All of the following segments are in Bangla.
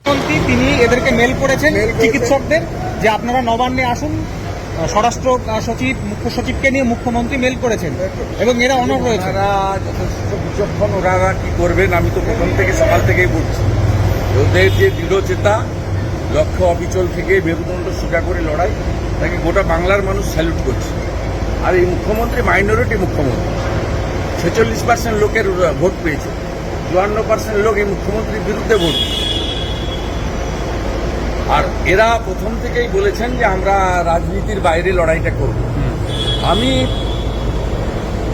মন্ত্রী তিনি এদেরকে মেল করেছেন চিকিৎসকদের যে আপনারা নবান্নে আসুন। স্বরাষ্ট্র সচিব মুখ্য সচিবকে নিয়ে মুখ্যমন্ত্রী মেল করেছেন এবং এরা অনড় রয়েছে। ওনারা যথেষ্ট বিচক্ষণ, ওনারা কি করবেন আমি তো প্রথম থেকে সকাল থেকেই বলছি। ওদের যে দৃঢ়চেতা, লক্ষ্য অবিচল থেকে মেরুদণ্ড সোজা করে লড়াই, তাকে গোটা বাংলার মানুষ স্যালুট করছে। আর এই মুখ্যমন্ত্রী মাইনরিটি মুখ্যমন্ত্রী, 46% লোকের ভোট পেয়েছে, 54% লোক এই মুখ্যমন্ত্রীর বিরুদ্ধে ভোট। আর এরা প্রথম থেকেই বলেছেন যে আমরা রাজনীতির বাইরে লড়াইটা করব। আমি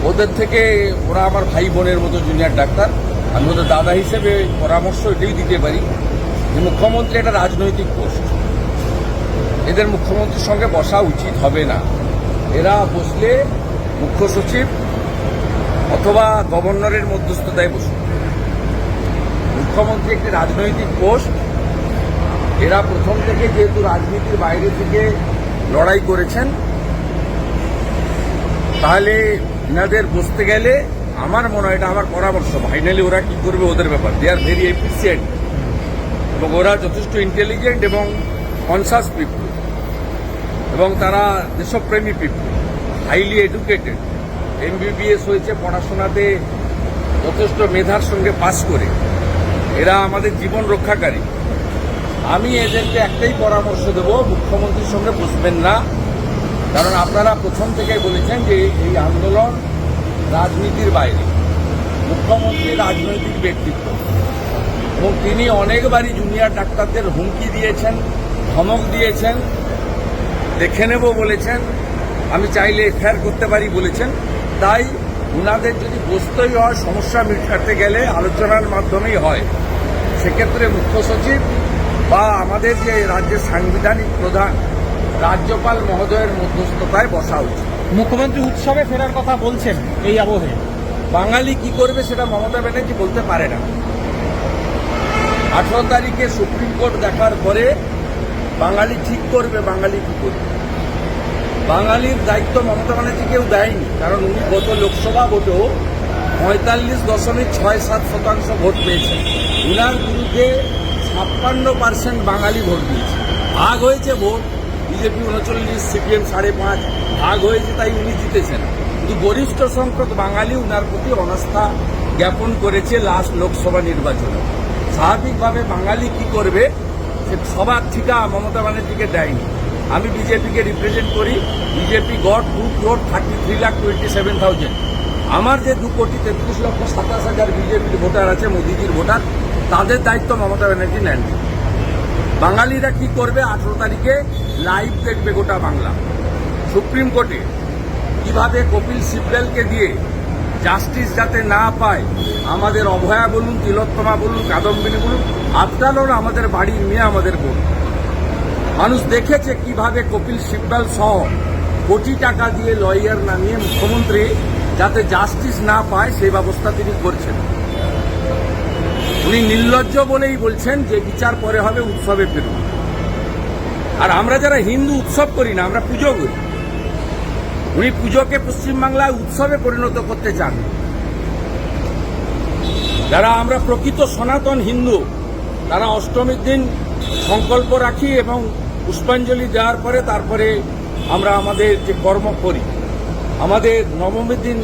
ওদের থেকে, ওরা আমার ভাই বোনের মতো জুনিয়র ডাক্তার, আমি ওদের দাদা হিসেবে পরামর্শ এটাই দিতে পারি যে মুখ্যমন্ত্রী একটা রাজনৈতিক পোস্ট, এদের মুখ্যমন্ত্রীর সঙ্গে বসা উচিত হবে না। এরা বসলে মুখ্য সচিব অথবা গভর্নরের মধ্যস্থতায় বসুন। মুখ্যমন্ত্রী একটি রাজনৈতিক পোস্ট, এরা প্রথম থেকে যেহেতু রাজনীতির বাইরে থেকে লড়াই করেছেন, তাহলে এনাদের বসতে গেলে আমার মনে হয়, এটা আমার পরামর্শ, ফাইনালি ওরা কি করবে ওদের ব্যাপার। দে আর ভেরি এফিসিয়েন্ট এবং ওরা যথেষ্ট ইন্টেলিজেন্ট এবং কনসাস পিপুল এবং তারা দেশপ্রেমী পিপুল, হাইলি এডুকেটেড, MBBS হয়েছে, পড়াশোনাতে যথেষ্ট মেধার সঙ্গে পাস করে এরা আমাদের জীবন রক্ষাকারী। আমি এদেরকে একটাই পরামর্শ দেব, মুখ্যমন্ত্রীর সঙ্গে বসবেন না। কারণ আপনারা প্রথম থেকেই বলেছেন যে এই আন্দোলন রাজনীতির বাইরে। মুখ্যমন্ত্রী রাজনৈতিক ব্যক্তিত্ব এবং তিনি অনেকবারই জুনিয়র ডাক্তারদের হুমকি দিয়েছেন, ধমক দিয়েছেন, দেখে নেব বলেছেন, আমি চাইলে এফআইআর করতে পারি বলেছেন। তাই ওনাদের যদি বসতেই হয়, সমস্যা মেটাতে গেলে আলোচনার মাধ্যমেই হয়। সেক্ষেত্রে মুখ্য সচিব বা আমাদের যে রাজ্যের সাংবিধানিক প্রধান রাজ্যপাল মহোদয়ের মধ্যস্থতায় বসা উচিত। মুখ্যমন্ত্রী উৎসবে ফেরার কথা বলছেন এই আবহে। বাঙালি কি করবে সেটা মমতা ব্যানার্জি বলতে পারে না। 18 তারিখে সুপ্রিম কোর্ট দেখার পরে বাঙালি ঠিক করবে বাঙালি কি করবে। বাঙালির দায়িত্ব মমতা ব্যানার্জি কেউ দেয়নি, কারণ উনি গত লোকসভা ভোটেও 45.67% ভোট পেয়েছেন। উনার বিরুদ্ধে 56% বাঙালি ভোট দিয়েছে। ভাগ হয়েছে ভোট, বিজেপি 39, CPM 5.5 ভাগ হয়েছে, তাই উনি জিতেছেন। কিন্তু গরিষ্ঠ সংখ্যক বাঙালি উনার প্রতি অনাস্থা জ্ঞাপন করেছে লাস্ট লোকসভা নির্বাচনে। স্বাভাবিকভাবে বাঙালি কি করবে সে সবার ঠিকা মমতা ব্যানার্জিকে দেয়নি। আমি বিজেপিকে রিপ্রেজেন্ট করি। BJP goat 2,33,27,000। আমার যে 2,33,27,000 বিজেপির ভোটার আছে, মোদিজির ভোটার, তাদের দায়িত্ব মমতা ব্যানার্জি নেননি। বাঙালিরা কি করবে 18 তারিখে লাইভ দেখবে গোটা বাংলা। সুপ্রিম কোর্টে কিভাবে কপিল সিব্বলকে দিয়ে জাস্টিস যাতে না পায়, আমাদের অভয়া বলুন, তিলোত্তমা বলুন, কাদম্বিনী বলুন, আফটার আমাদের বাড়ির মেয়ে, আমাদের বোন, মানুষ দেখেছে কিভাবে কপিল সিব্বল সহ কোটি টাকা দিয়ে লয়ার নামিয়ে মুখ্যমন্ত্রী যাতে জাস্টিস না পায় সেই ব্যবস্থা তিনি করছেন। উনি নির্লজ্জ বলেই বলছেন যে বিচার পরে হবে, উৎসবে ফিরুন। আর আমরা যারা হিন্দু উৎসব করি না, আমরা পুজো করি। উনি পুজোকে পশ্চিমবাংলায় উৎসবে পরিণত করতে চান। যারা আমরা প্রকৃত সনাতন হিন্দু, তারা অষ্টমীর দিন সংকল্প রাখি এবং পুষ্পাঞ্জলি দেওয়ার পরে তারপরে আমরা আমাদের যে কর্ম করি। আমাদের নবমীর দিন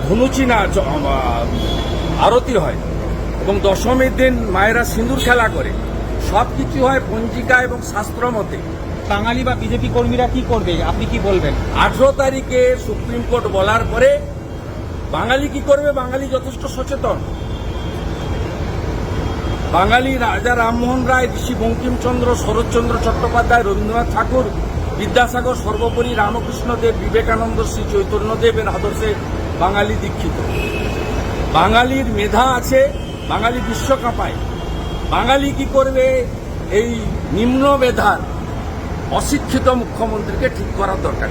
ধনুচি নাচ আরতি হয় এবং দশমীর দিন মায়েরা সিঁদুর খেলা করে। সব কিছু হয় পঞ্জিকা এবং শাস্ত্র মতে। বাঙালি বা বিজেপি কর্মীরা কি করবে, আপনি কি বলবেন? 18 তারিখে সুপ্রিম কোর্ট বলার পরে বাঙালি কি করবে, বাঙালি যথেষ্ট সচেতন। বাঙালি রাজা রামমোহন রায়, ঋষি বঙ্কিমচন্দ্র, শরৎচন্দ্র চট্টোপাধ্যায়, রবীন্দ্রনাথ ঠাকুর, বিদ্যাসাগর, সর্বোপরি রামকৃষ্ণ দেব, বিবেকানন্দ, শ্রী চৈতন্যদেবের আদর্শে বাঙালি দীক্ষিত। বাঙালির মেধা আছে, বাঙালি বিশ্ব কাঁপায়। বাঙালি কি করবে, এই নিম্ন মেধার অশিক্ষিত মুখ্যমন্ত্রীকে ঠিক করার দরকার।